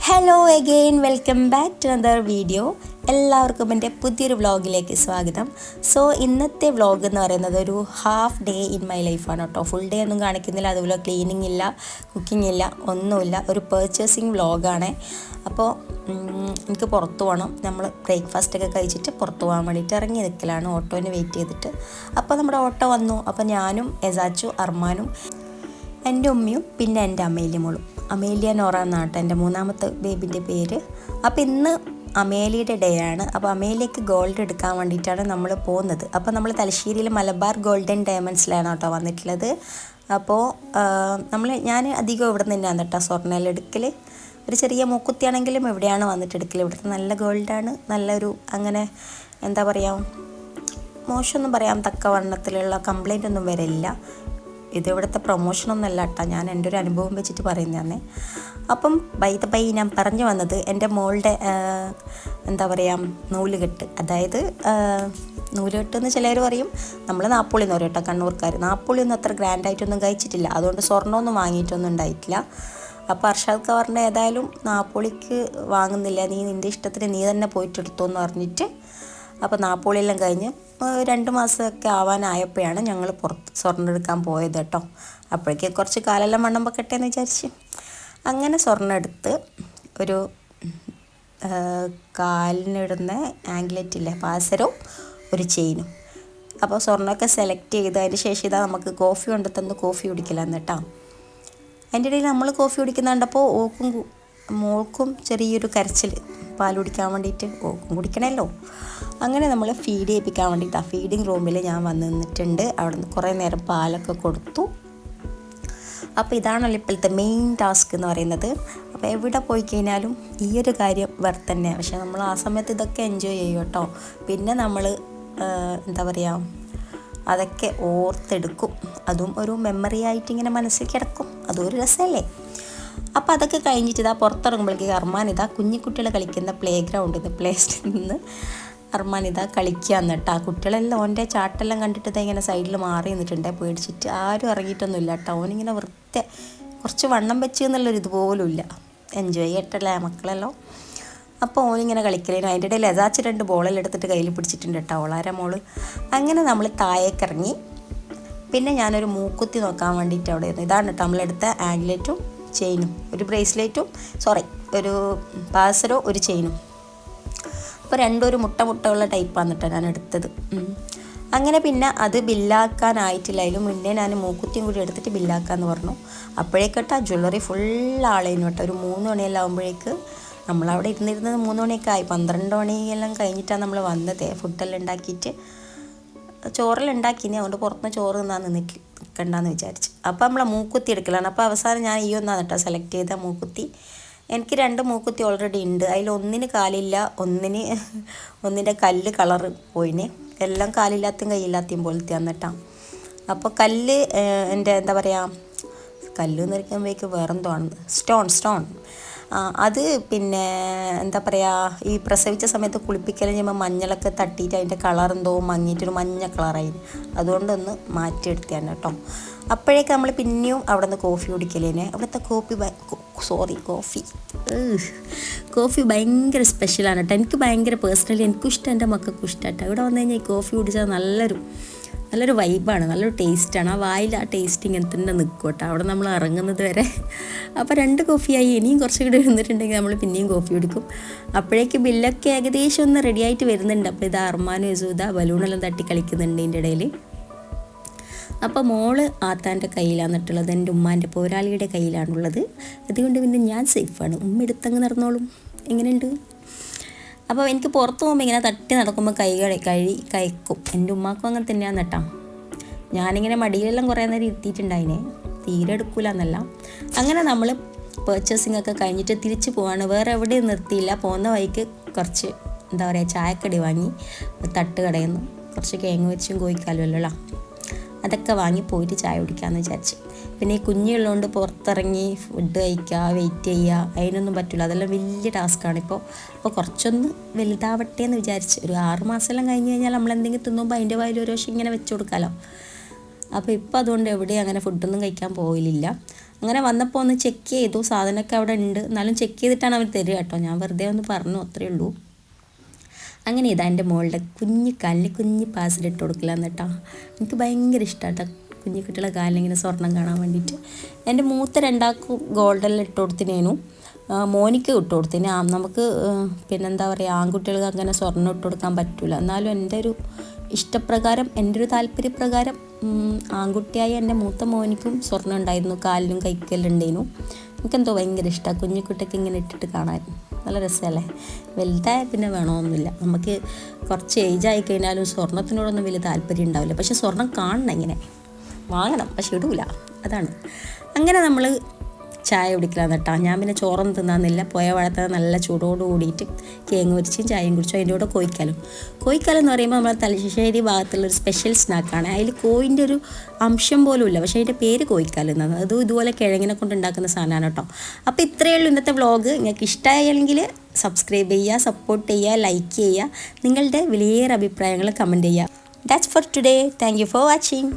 Hello again welcome back to another video. എല്ലാവർക്കും എൻ്റെ പുതിയൊരു വ്ളോഗിലേക്ക് സ്വാഗതം. സോ ഇന്നത്തെ വ്ളോഗ് എന്ന് പറയുന്നത് ഒരു ഹാഫ് ഡേ ഇൻ മൈ ലൈഫാണ് കേട്ടോ. ഫുൾ ഡേ ഒന്നും കാണിക്കുന്നില്ല, അതുപോലെ ക്ലീനിങ് ഇല്ല, കുക്കിംഗ് ഇല്ല, ഒന്നുമില്ല. ഒരു പർച്ചേസിങ് വ്ളോഗാണ്. അപ്പോൾ എനിക്ക് പുറത്ത് പോകണം. നമ്മൾ ബ്രേക്ക്ഫാസ്റ്റൊക്കെ കഴിച്ചിട്ട് പുറത്ത് പോകാൻ വേണ്ടിയിട്ട് ഇറങ്ങി നിൽക്കലാണ്, ഓട്ടോന് വെയിറ്റ് ചെയ്തിട്ട്. അപ്പോൾ നമ്മുടെ ഓട്ടോ വന്നു. അപ്പോൾ ഞാനും എസാച്ചു, അർമാനും, എൻ്റെ ഉമ്മയും പിന്നെ എൻ്റെ അമേലിയ മോളും. അമേലിയ നോറ എന്നാട്ടോ എൻ്റെ മൂന്നാമത്തെ ബേബിൻ്റെ പേര്. അപ്പോൾ ഇന്ന് അമേലിയുടെ ഡേ ആണ്. അപ്പോൾ അമേലിയക്ക് ഗോൾഡ് എടുക്കാൻ വേണ്ടിയിട്ടാണ് നമ്മൾ പോകുന്നത്. അപ്പോൾ നമ്മൾ തലശ്ശേരിയിൽ മലബാർ ഗോൾഡൻ ഡയമണ്ട്സിലാണ് കേട്ടോ വന്നിട്ടുള്ളത്. അപ്പോൾ ഞാൻ അധികം ഇവിടെ നിന്ന് തന്നെയാണ് കേട്ടോ സ്വർണ്ണമെടുക്കൽ. ഒരു ചെറിയ മൂക്കുത്തിയാണെങ്കിലും എവിടെയാണ് വന്നിട്ട് എടുക്കൽ. ഇവിടുത്തെ നല്ല ഗോൾഡാണ്. നല്ലൊരു അങ്ങനെ എന്താ പറയുക, മോശമൊന്നും പറയാൻ തക്ക വണ്ണത്തിലുള്ള കംപ്ലൈൻ്റ് ഒന്നും വരില്ല. ഇത് ഇവിടുത്തെ പ്രൊമോഷനൊന്നുമല്ല കേട്ടോ, ഞാൻ എൻ്റെ ഒരു അനുഭവം വെച്ചിട്ട് പറയുന്നതാണ്. അപ്പം ബൈ ഞാൻ പറഞ്ഞു വന്നത് എൻ്റെ മോളുടെ എന്താ പറയുക നൂലുകെട്ട്, അതായത് നൂലുകെട്ട് എന്ന് ചിലർ പറയും, നമ്മൾ നാപ്പുളി എന്ന് പറയും കേട്ടോ കണ്ണൂർക്കാർ. നാപ്പുളി ഒന്നും അത്ര ഗ്രാൻഡായിട്ടൊന്നും കഴിച്ചിട്ടില്ല, അതുകൊണ്ട് സ്വർണ്ണമൊന്നും വാങ്ങിയിട്ടൊന്നും ഉണ്ടായിട്ടില്ല. അപ്പോൾ അർഷാദ് പറഞ്ഞ ഏതായാലും നാപ്പുളിക്ക് വാങ്ങുന്നില്ല, നീ നിൻ്റെ ഇഷ്ടത്തിന് നീ തന്നെ പോയിട്ട് എടുത്തോ എന്ന് പറഞ്ഞിട്ട്. അപ്പോൾ നാപ്പോളിയെല്ലാം കഴിഞ്ഞ് 2 മാസമൊക്കെ ആവാനായപ്പോഴാണ് ഞങ്ങൾ പുറത്ത് സ്വർണ്ണം എടുക്കാൻ പോയത് കേട്ടോ. അപ്പോഴേക്ക് കുറച്ച് കാലെല്ലാം മണ്ണം വെക്കട്ടെ എന്ന് വിചാരിച്ച് അങ്ങനെ സ്വർണ്ണം എടുത്ത് ഒരു കാലിനിടുന്ന ആംഗ്ലെറ്റ് ഇല്ലേ, പാസരവും ഒരു ചെയിനും. അപ്പോൾ സ്വർണ്ണമൊക്കെ സെലക്ട് ചെയ്ത് അതിന് ശേഷം ഇതാ നമുക്ക് കോഫി കൊണ്ട് തന്ന് കോഫി കുടിക്കലാന്ന് കേട്ടോ. അതിൻ്റെ ഇടയിൽ നമ്മൾ കോഫി കുടിക്കുന്ന കണ്ടപ്പോൾ മോൾക്കും ചെറിയൊരു കരച്ചിൽ, പാൽ കുടിക്കാൻ വേണ്ടിയിട്ട്. ഓക്കും കുടിക്കണമല്ലോ. അങ്ങനെ നമ്മൾ ഫീഡ് ചെയ്യിപ്പിക്കാൻ വേണ്ടിയിട്ട് ആ ഫീഡിങ് റൂമിൽ ഞാൻ വന്ന് നിന്നിട്ടുണ്ട്. അവിടെ നിന്ന് കുറേ നേരം പാലൊക്കെ കൊടുത്തു. അപ്പോൾ ഇതാണല്ലോ ഇപ്പോഴത്തെ മെയിൻ ടാസ്ക് എന്ന് പറയുന്നത്. അപ്പോൾ എവിടെ പോയി കഴിഞ്ഞാലും ഈ ഒരു കാര്യം വേറെ തന്നെയാണ്. പക്ഷേ നമ്മൾ ആ സമയത്ത് ഇതൊക്കെ എൻജോയ് ചെയ്യും കേട്ടോ. പിന്നെ നമ്മൾ എന്താ പറയുക, അതൊക്കെ ഓർത്തെടുക്കും. അതും ഒരു മെമ്മറി ആയിട്ട് ഇങ്ങനെ മനസ്സിൽ കിടക്കും. അതും ഒരു രസമല്ലേ. അപ്പോൾ അതൊക്കെ കഴിഞ്ഞിട്ട് ഇതാ പുറത്തിറങ്ങുമ്പോഴേക്ക് അർമാൻ ഇതാ കുഞ്ഞിക്കുട്ടികൾ കളിക്കുന്ന പ്ലേ ഗ്രൗണ്ടിൽ നിന്ന് അർമാൻ ഇതാ കളിക്കുകയെന്ന് കേട്ടോ. ആ കുട്ടികളെല്ലാം ഓൻ്റെ ചാട്ടെല്ലാം കണ്ടിട്ട് ഇങ്ങനെ സൈഡിൽ മാറി നിന്നിട്ടുണ്ട് പേടിച്ചിട്ട്. ആരും ഇറങ്ങിയിട്ടൊന്നുമില്ല കേട്ടോ. ഓനിങ്ങനെ കുറച്ച് വണ്ണം വെച്ച് എന്നുള്ളൊരു ഇതുപോലും ഇല്ല. എൻജോയ് ചെയ്യട്ടല്ലേ മക്കളെല്ലോ. അപ്പോൾ ഓനിങ്ങനെ കളിക്കലേനും അതിൻ്റെ ഇടയിൽ എസാച്ച് 2 ബോളെല്ലാം എടുത്തിട്ട് കയ്യിൽ പിടിച്ചിട്ടുണ്ട് കേട്ടോ, ഓളാരെ മോള്. അങ്ങനെ നമ്മൾ താഴേക്കിറങ്ങി. പിന്നെ ഞാനൊരു മൂക്കുത്തി നോക്കാൻ വേണ്ടിയിട്ട് അവിടെ ഇരുന്നു. ഇതാണ് കേട്ടോ നമ്മളെടുത്ത ആംഗ്ലെറ്റും ചെയിനും, ഒരു ബ്രേസ്ലെറ്റും ഒരു പാസരോ ഒരു ചെയിനും. അപ്പോൾ രണ്ടും ഒരു മുട്ടയുള്ള ടൈപ്പാണ് കേട്ടോ ഞാൻ എടുത്തത്. അങ്ങനെ പിന്നെ അത് ബില്ലാക്കാനായിട്ടില്ല. അതിന് മുന്നേ ഞാൻ മൂക്കുത്തിയും കൂടി എടുത്തിട്ട് ബില്ലാക്കാമെന്ന് പറഞ്ഞു. അപ്പോഴേക്കട്ടാ ജ്വല്ലറി ഫുൾ ആളേനു കേട്ടോ. ഒരു 3 മണിയെല്ലാം ആകുമ്പോഴേക്ക് നമ്മളവിടെ ഇരുന്നിരുന്നത് 3 മണിയൊക്കെ ആയി. 12 മണിയെല്ലാം കഴിഞ്ഞിട്ടാണ് നമ്മൾ വന്നത്. ഫുഡെല്ലാം ഉണ്ടാക്കിയിട്ട് ചോറെല്ലാം ഉണ്ടാക്കിനി, അതുകൊണ്ട് പുറത്തുനിന്ന് ചോറ് തിന്നാൻ നിൽക്കണ്ടെന്ന് വിചാരിച്ചു. അപ്പോൾ നമ്മളെ മൂക്കുത്തി എടുക്കലാണ്. അപ്പോൾ അവസാനം ഞാൻ ഈ ഒന്നാണ് കേട്ടോ സെലക്ട് ചെയ്ത മൂക്കുത്തി. എനിക്ക് 2 മൂക്കുത്തി ഓൾറെഡി ഉണ്ട്. അതിൽ ഒന്നിന് കാലില്ല, ഒന്നിൻ്റെ കല്ല് കളറ് പോയിന്. എല്ലാം കാലില്ലാത്തയും കൈയില്ലാത്തയും പോലത്തെ എന്നിട്ടാ. അപ്പോൾ കല്ല് എൻ്റെ എന്താ പറയുക, കല്ല് നിൽക്കുമ്പോഴേക്ക് വേറെന്തോ ആണ്, സ്റ്റോൺ അത് പിന്നെ എന്താ പറയുക, ഈ പ്രസവിച്ച സമയത്ത് കുളിപ്പിക്കലും ചെയ്യുമ്പോൾ മഞ്ഞളൊക്കെ തട്ടിയിട്ട് അതിൻ്റെ കളറെന്തോ മങ്ങിയിട്ടൊരു മഞ്ഞ കളറായി. അതുകൊണ്ടൊന്ന് മാറ്റിയെടുത്തിയാണ് കേട്ടോ. അപ്പോഴേക്ക് നമ്മൾ പിന്നെയും അവിടെ നിന്ന് കോഫി കുടിക്കലേനെ. അവിടുത്തെ കോഫി ഭയങ്കര സ്പെഷ്യലാണ് കേട്ടോ. എനിക്ക് ഭയങ്കര പേഴ്സണലി എനിക്കും ഇഷ്ടം, എൻ്റെ മക്കൾക്കും ഇഷ്ടം കേട്ടോ. ഇവിടെ വന്നു കഴിഞ്ഞാൽ ഈ കോഫി കുടിച്ചാൽ നല്ലൊരു വൈബാണ്, നല്ലൊരു ടേസ്റ്റാണ്. ആ വായിൽ ആ ടേസ്റ്റ് ഇങ്ങനെ തന്നെ നിൽക്കും കേട്ടോ അവിടെ നമ്മൾ ഇറങ്ങുന്നത് വരെ. അപ്പോൾ 2 കോഫിയായി. ഇനിയും കുറച്ചും കൂടി ഇരുന്നിട്ടുണ്ടെങ്കിൽ നമ്മൾ പിന്നെയും കോഫി കുടിക്കും. അപ്പോഴേക്ക് ബില്ലൊക്കെ ഏകദേശം ഒന്ന് റെഡി ആയിട്ട് വരുന്നുണ്ട്. അപ്പോൾ ഇത് അർമാനും യസൂദ ബലൂണെല്ലാം തട്ടി കളിക്കുന്നുണ്ട് ഇതിൻ്റെ ഇടയിൽ. അപ്പോൾ മോള് ആത്താൻ്റെ കയ്യിലാണ് ഇട്ടുള്ളത്, എൻ്റെ ഉമ്മാൻ്റെ പോരാളിയുടെ കയ്യിലാണുള്ളത്. അതുകൊണ്ട് പിന്നെ ഞാൻ സേഫാണ്. ഉമ്മ എടുത്തങ്ങ് നടന്നോളും. എങ്ങനെയുണ്ട്? അപ്പോൾ എനിക്ക് പുറത്ത് പോകുമ്പോൾ ഇങ്ങനെ തട്ടി നടക്കുമ്പോൾ കഴിക്കും. എൻ്റെ ഉമ്മാക്കും അങ്ങനെ തന്നെയാണ് കേട്ടോ. ഞാനിങ്ങനെ മടിയിലെല്ലാം കുറേ നേരം ഇരുത്തിയിട്ടുണ്ടായിനെ, തീരെ എടുക്കൂല എന്നല്ല. അങ്ങനെ നമ്മൾ പർച്ചേസിംഗ് ഒക്കെ കഴിഞ്ഞിട്ട് തിരിച്ച് പോവാണ്. വേറെ എവിടെയും നിർത്തിയില്ല. പോകുന്ന വഴിക്ക് കുറച്ച് എന്താ പറയുക ചായക്കടി വാങ്ങി, തട്ട് കടയിൽ നിന്ന് കുറച്ച് കേങ്ങ് വെച്ചും കോഴിക്കാലുമല്ലോ, അതൊക്കെ വാങ്ങി പോയിട്ട് ചായ കുടിക്കാമെന്ന് വിചാരിച്ചു. പിന്നെ ഈ കുഞ്ഞുള്ളതുകൊണ്ട് പുറത്തിറങ്ങി ഫുഡ് കഴിക്കുക, വെയിറ്റ് ചെയ്യുക, അതിനൊന്നും പറ്റില്ല. അതെല്ലാം വലിയ ടാസ്ക്കാണ്. അപ്പോൾ കുറച്ചൊന്ന് വലുതാവട്ടെ എന്ന് വിചാരിച്ച്. ഒരു 6 മാസമെല്ലാം കഴിഞ്ഞ് കഴിഞ്ഞാൽ നമ്മളെന്തെങ്കിലും തിന്നുമ്പോൾ അതിൻ്റെ വായിൽ ഒരു വശം ഇങ്ങനെ വെച്ച് കൊടുക്കാമല്ലോ. അപ്പോൾ ഇപ്പോൾ അതുകൊണ്ട് എവിടെയും അങ്ങനെ ഫുഡൊന്നും കഴിക്കാൻ പോയില്ല. അങ്ങനെ വന്നപ്പോൾ ഒന്ന് ചെക്ക് ചെയ്തു, സാധനമൊക്കെ അവിടെ ഉണ്ട്, എന്നാലും ചെക്ക് ചെയ്തിട്ടാണ് അവർ തരിക കേട്ടോ. ഞാൻ വെറുതെ ഒന്ന് പറഞ്ഞു, അത്രയേ ഉള്ളൂ. അങ്ങനെ ഇതാ എൻ്റെ മോളുടെ കുഞ്ഞ് കാലിൽ കുഞ്ഞ് പാസിലിട്ട് കൊടുക്കില്ല എന്നിട്ടാ. എനിക്ക് ഭയങ്കര ഇഷ്ടമാണ് കേട്ടോ കുഞ്ഞു കുട്ടികളെ കാലിൽ ഇങ്ങനെ സ്വർണ്ണം കാണാൻ വേണ്ടിയിട്ട്. എൻ്റെ മൂത്ത രണ്ടാൾക്കും ഗോൾഡെല്ലാം ഇട്ട് കൊടുത്തിനേനു, മോനിക്ക് ഇട്ട് കൊടുത്തിന്. നമുക്ക് പിന്നെന്താ പറയുക, ആൺകുട്ടികൾക്ക് അങ്ങനെ സ്വർണ്ണം ഇട്ട് കൊടുക്കാൻ പറ്റില്ല. എന്നാലും എൻ്റെ ഒരു ഇഷ്ടപ്രകാരം, എൻ്റെ ഒരു താല്പര്യപ്രകാരം ആൺകുട്ടിയായ എൻ്റെ മൂത്ത മോനിക്കും സ്വർണ്ണം ഉണ്ടായിരുന്നു, കാലിലും കൈക്കെല്ലാം ഉണ്ടായിരുന്നു. എനിക്കെന്തോ ഭയങ്കര ഇഷ്ടമാണ് കുഞ്ഞിക്കുട്ടിക്ക് ഇങ്ങനെ ഇട്ടിട്ട് കാണാൻ, നല്ല രസമല്ലേ. വലുതായ പിന്നെ വേണമെന്നില്ല, നമുക്ക് കുറച്ച് ഏജ് ആയി കഴിഞ്ഞാലും സ്വർണ്ണത്തിനോടൊന്നും വലിയ താല്പര്യം ഉണ്ടാവില്ല. പക്ഷെ സ്വർണ്ണം കാണണം, ഇങ്ങനെ വാങ്ങണം, പക്ഷെ ഇടൂല, അതാണ്. അങ്ങനെ നമ്മൾ ചായ കുടിക്കലാന്ന് കേട്ടോ. ഞാൻ പിന്നെ ചോറൊന്നും തിന്നാന്നില്ല, പോയ വഴത്ത നല്ല ചൂടോട് കൂടിയിട്ട് കേങ്ങ് പൊരിച്ചും ചായയും കുടിച്ചു. അതിൻ്റെ കൂടെ കോഴിക്കാലം എന്ന് പറയുമ്പോൾ നമ്മുടെ തലശ്ശേരി ഭാഗത്തുള്ളൊരു സ്പെഷ്യൽ സ്നാക്കാണ്. അതിൽ കോഴിൻ്റെ ഒരു അംശം പോലും ഇല്ല, പക്ഷേ അതിൻ്റെ പേര് കോഴിക്കാലം എന്നാണ്. അതും ഇതുപോലെ കിഴങ്ങിനെ കൊണ്ട് ഉണ്ടാക്കുന്ന സാധനമാണ് കേട്ടോ. അപ്പോൾ ഇത്രയേ ഉള്ളൂ ഇന്നത്തെ വ്ളോഗ്. നിങ്ങൾക്ക് ഇഷ്ടമായെങ്കിൽ സബ്സ്ക്രൈബ് ചെയ്യുക, സപ്പോർട്ട് ചെയ്യുക, ലൈക്ക് ചെയ്യുക, നിങ്ങളുടെ വലിയ അഭിപ്രായങ്ങൾ കമൻറ്റ് ചെയ്യുക. That's for today. Thank you for watching.